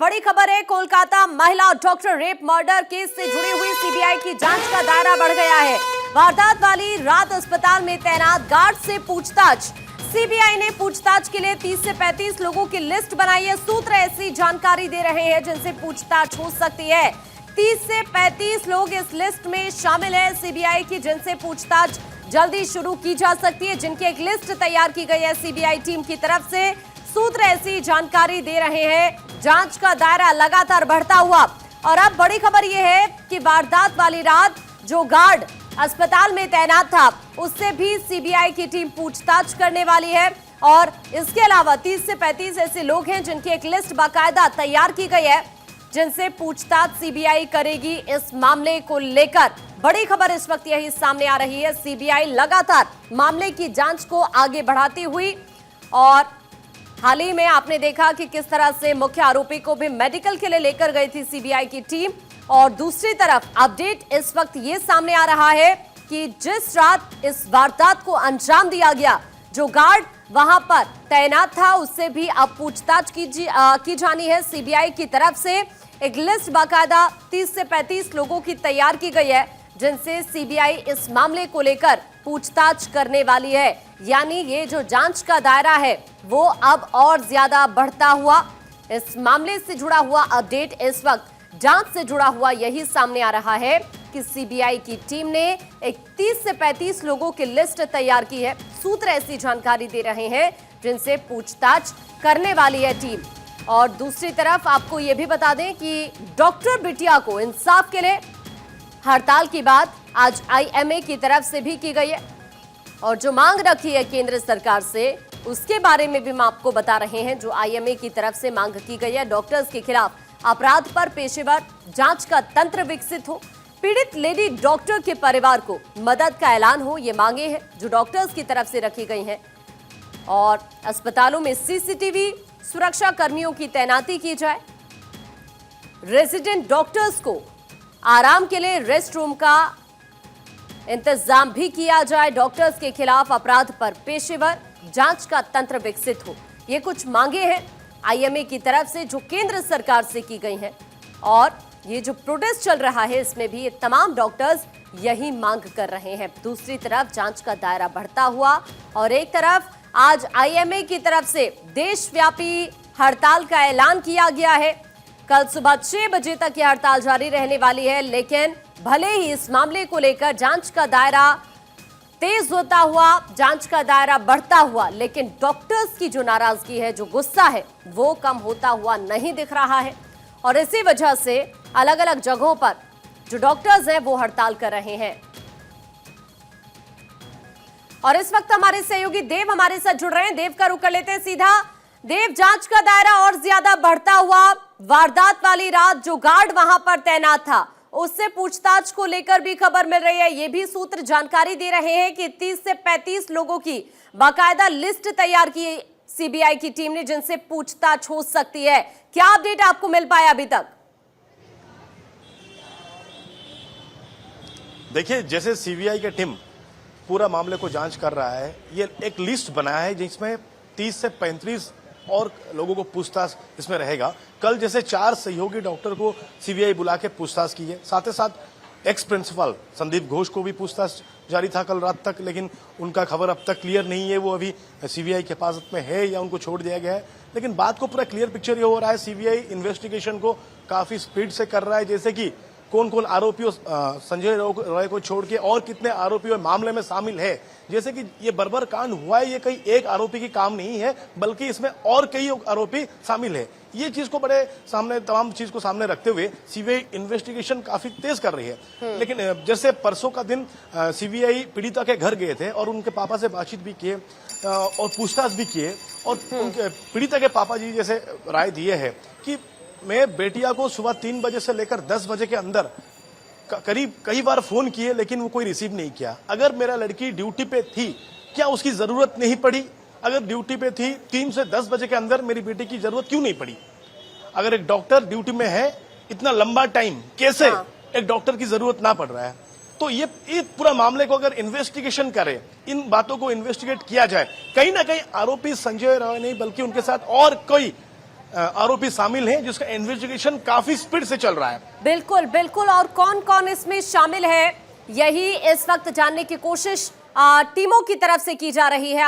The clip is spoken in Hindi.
बड़ी खबर है, कोलकाता महिला डॉक्टर रेप मर्डर केस से जुड़ी हुई सीबीआई की जांच का दायरा बढ़ गया है। वारदात वाली रात अस्पताल में तैनात गार्ड से पूछताछ। सीबीआई ने पूछताछ के लिए 30 से 35 लोगों की लिस्ट बनाई है। सूत्र ऐसी जानकारी दे रहे हैं जिनसे पूछताछ हो सकती है। 30 से 35 लोग इस लिस्ट में शामिल है सीबीआई की, जिनसे पूछताछ जल्दी शुरू की जा सकती है, जिनकी एक लिस्ट तैयार की गई है सीबीआई टीम की तरफ से। सूत्र ऐसी जानकारी दे रहे हैं, जांच का दायरा लगातार बढ़ता हुआ। और अब बड़ी खबर यह है कि वारदात वाली रात जो गार्ड अस्पताल में तैनात था, उससे भी सीबीआई की टीम पूछताछ करने वाली है। और इसके अलावा 30 से 35 ऐसे लोग हैं जिनकी एक लिस्ट बाकायदा तैयार की गई है, जिनसे पूछताछ सीबीआई करेगी इस मामले को लेकर। बड़ी खबर इस वक्त यही सामने आ रही है, सीबीआई लगातार मामले की जांच को आगे बढ़ाती हुई। और हाल ही में आपने देखा कि किस तरह से मुख्य आरोपी को भी मेडिकल के लिए लेकर गई थी सीबीआई की टीम। और दूसरी तरफ अपडेट इस वक्त ये सामने आ रहा है कि जिस रात इस वारदात को अंजाम दिया गया, जो गार्ड वहां पर तैनात था, उससे भी अब पूछताछ की जानी है सीबीआई की तरफ से। एक लिस्ट बाकायदा 30 से 35 लोगों की तैयार की गई है, जिनसे सीबीआई इस मामले को लेकर पूछताछ करने वाली है। यानी ये जो जांच का दायरा है वो अब और ज्यादा बढ़ता हुआ, इस मामले से जुड़ा हुआ अपडेट इस वक्त जांच से जुड़ा हुआ यही सामने आ रहा है कि सीबीआई की टीम ने एक 30 से 35 लोगों की लिस्ट तैयार की है। सूत्र ऐसी जानकारी दे रहे हैं जिनसे पूछताछ करने वाली है टीम। और दूसरी तरफ आपको यह भी बता दें कि डॉक्टर बिटिया को इंसाफ के लिए हड़ताल की बात आज आईएमए की तरफ से भी की गई है। और जो मांग रखी है केंद्र सरकार से, उसके बारे में भी हम आपको बता रहे हैं। जो आईएमए की तरफ से मांग की गई है, डॉक्टर्स के खिलाफ अपराध पर पेशेवर जांच का तंत्र विकसित हो, पीड़ित लेडी डॉक्टर के परिवार को मदद का ऐलान हो, ये मांगे हैं जो डॉक्टर्स की तरफ से रखी गई हैं। और अस्पतालों में सीसीटीवी सुरक्षा कर्मियों की तैनाती की जाए, रेजिडेंट डॉक्टर्स को आराम के लिए रेस्ट रूम का इंतजाम भी किया जाए, डॉक्टर्स के खिलाफ अपराध पर पेशेवर जांच का तंत्र विकसित हो। ये कुछ मांगे हैं आईएमए की तरफ से जो केंद्र सरकार से की गई हैं। और ये जो प्रोटेस्ट चल रहा है, इसमें भी ये तमाम डॉक्टर्स यही मांग कर रहे हैं। दूसरी तरफ जांच का दायरा बढ़ता हुआ और एक तरफ आज आईएमए की तरफ से देशव्यापी हड़ताल का ऐलान किया गया है। कल सुबह 6 बजे तक यह हड़ताल जारी रहने वाली है। लेकिन भले ही इस मामले को लेकर जांच का दायरा तेज होता हुआ, जांच का दायरा बढ़ता हुआ, लेकिन डॉक्टर्स की जो नाराजगी है, जो गुस्सा है, वो कम होता हुआ नहीं दिख रहा है। और इसी वजह से अलग अलग जगहों पर जो डॉक्टर्स हैं वो हड़ताल कर रहे हैं। और इस वक्त हमारे सहयोगी देव हमारे साथ जुड़ रहे हैं। देव का रुख कर लेते हैं सीधा। देव, जांच का दायरा और ज्यादा बढ़ता हुआ, वारदात वाली रात जो गार्ड वहां पर तैनात था, उससे पूछताछ को लेकर भी खबर मिल रही है। ये भी सूत्र जानकारी दे रहे हैं कि 30 से 35 लोगों की बाकायदा लिस्ट तैयार की सीबीआई की टीम ने, जिनसे पूछताछ हो सकती है। क्या अपडेट आपको मिल पाया अभी तक? देखिए, जैसे सीबीआई की टीम पूरा मामले को जांच कर रहा है, ये एक लिस्ट बनाया है जिसमें 30 से 35 और लोगों को पूछताछ इसमें रहेगा। कल जैसे 4 सहयोगी डॉक्टर को सीबीआई बुला के पूछताछ की है। साथ ही साथ एक्स प्रिंसिपल संदीप घोष को भी पूछताछ जारी था कल रात तक, लेकिन उनका खबर अब तक क्लियर नहीं है, वो अभी सीबीआई के पास में है या उनको छोड़ दिया गया है। लेकिन बात को पूरा क्लियर पिक्चर ये हो रहा है, सीबीआई इन्वेस्टिगेशन को काफी स्पीड से कर रहा है। जैसे कि कौन कौन आरोपियों, संजय रॉय को छोड़ के और कितने आरोपी मामले में शामिल है। जैसे कि ये बर्बर कांड हुआ है, ये कई एक आरोपी की काम नहीं है, बल्कि इसमें और कई आरोपी शामिल है। ये चीज को बड़े सामने, तमाम चीज को सामने रखते हुए सीबीआई इन्वेस्टिगेशन काफी तेज कर रही है। लेकिन जैसे परसों का दिन सीबीआई पीड़िता के घर गए थे और उनके पापा से बातचीत भी किए और पूछताछ भी किए। और उनके पीड़िता के पापा जी जैसे राय दिए है कि मैं बेटिया को सुबह 3 बजे से लेकर 10 बजे के अंदर करीब कई बार फोन किए, लेकिन वो कोई रिसीव नहीं किया। अगर मेरा लड़की ड्यूटी पे थी, क्या उसकी जरूरत नहीं पड़ी? अगर ड्यूटी पे थी 3 से 10 बजे के अंदर, मेरी बेटी की जरूरत क्यों नहीं पड़ी? अगर एक डॉक्टर ड्यूटी में है, इतना लंबा टाइम कैसे एक डॉक्टर की जरूरत ना पड़ रहा है? तो ये पूरा मामले को अगर इन्वेस्टिगेशन करे, इन बातों को इन्वेस्टिगेट किया जाए, कहीं ना कहीं आरोपी संजय राय नहीं बल्कि उनके साथ और कोई आरोपी शामिल हैं, जिसका इन्वेस्टिगेशन काफी स्पीड से चल रहा है। बिल्कुल बिल्कुल, और कौन कौन इसमें शामिल है यही इस वक्त जानने की कोशिश टीमों की तरफ से की जा रही है।